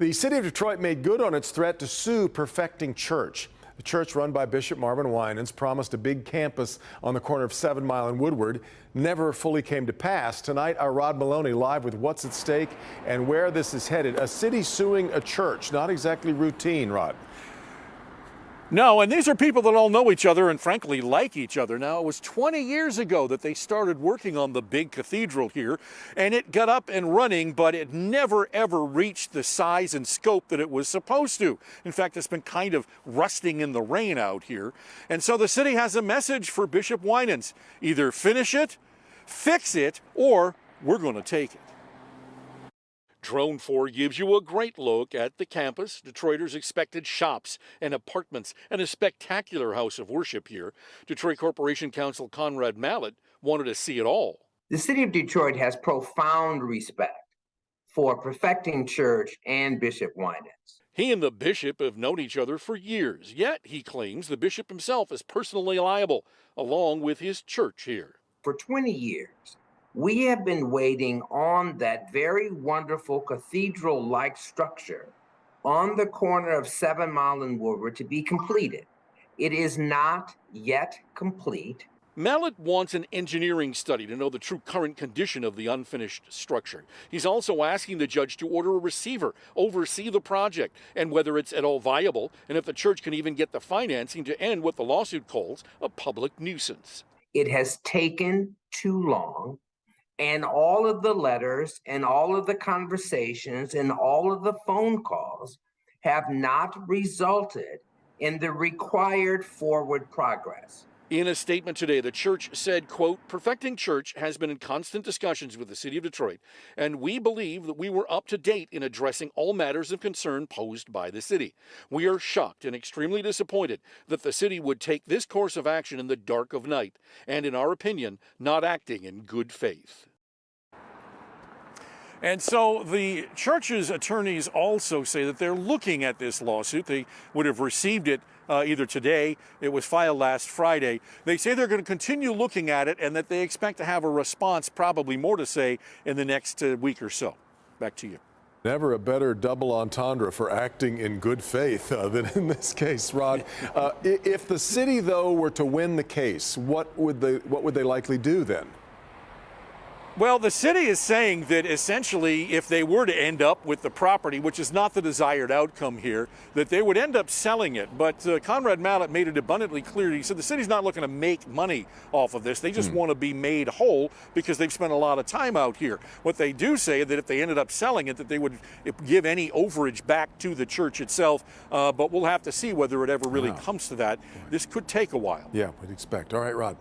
The city of Detroit made good on its threat to sue Perfecting Church. The church, run by Bishop Marvin Winans, promised a big campus on the corner of 7 Mile and Woodward. Never fully came to pass. Tonight, our Rod Maloney live with what's at stake and where this is headed. A city suing a church, not exactly routine, Rod. No, and these are people that all know each other and frankly like each other. Now, it was 20 years ago that they started working on the big cathedral here, and it got up and running, but it never ever reached the size and scope that it was supposed to. In fact, it's been kind of rusting in the rain out here. And so the city has a message for Bishop Winans. Either finish it, fix it, or we're going to take it. Drone 4 gives you a great look at the campus. Detroiters expected shops and apartments and a spectacular house of worship here. Detroit Corporation Counsel Conrad Mallett wanted to see it all. The city of Detroit has profound respect for Perfecting Church and Bishop Winans. He and the bishop have known each other for years, yet he claims the bishop himself is personally liable, along with his church here. For 20 years, we have been waiting on that very wonderful cathedral-like structure on the corner of 7 Mile and Woodward to be completed. It is not yet complete. Mallett wants an engineering study to know the true current condition of the unfinished structure. He's also asking the judge to order a receiver, oversee the project, and whether it's at all viable, and if the church can even get the financing to end what the lawsuit calls a public nuisance. It has taken too long. And all of the letters and all of the conversations and all of the phone calls have not resulted in the required forward progress. In a statement today, the church said, quote, Perfecting Church has been in constant discussions with the city of Detroit, and we believe that we were up to date in addressing all matters of concern posed by the city. We are shocked and extremely disappointed that the city would take this course of action in the dark of night, and in our opinion, not acting in good faith. And so the church's attorneys also say that they're looking at this lawsuit. They would have received it either today. It was filed last Friday. They say they're going to continue looking at it and that they expect to have a response, probably more to say, in the next week or so. Back to you. Never a better double entendre for acting in good faith than in this case, Rod. If the city, though, were to win the case, what would they likely do then? Well, the city is saying that essentially if they were to end up with the property, which is not the desired outcome here, that they would end up selling it. But Conrad Mallett made it abundantly clear. He said the city's not looking to make money off of this. They just want to be made whole because they've spent a lot of time out here. What they do say that if they ended up selling it, that they would give any overage back to the church itself. But we'll have to see whether it ever really comes to that. This could take a while. Yeah, we'd expect. All right, Rod.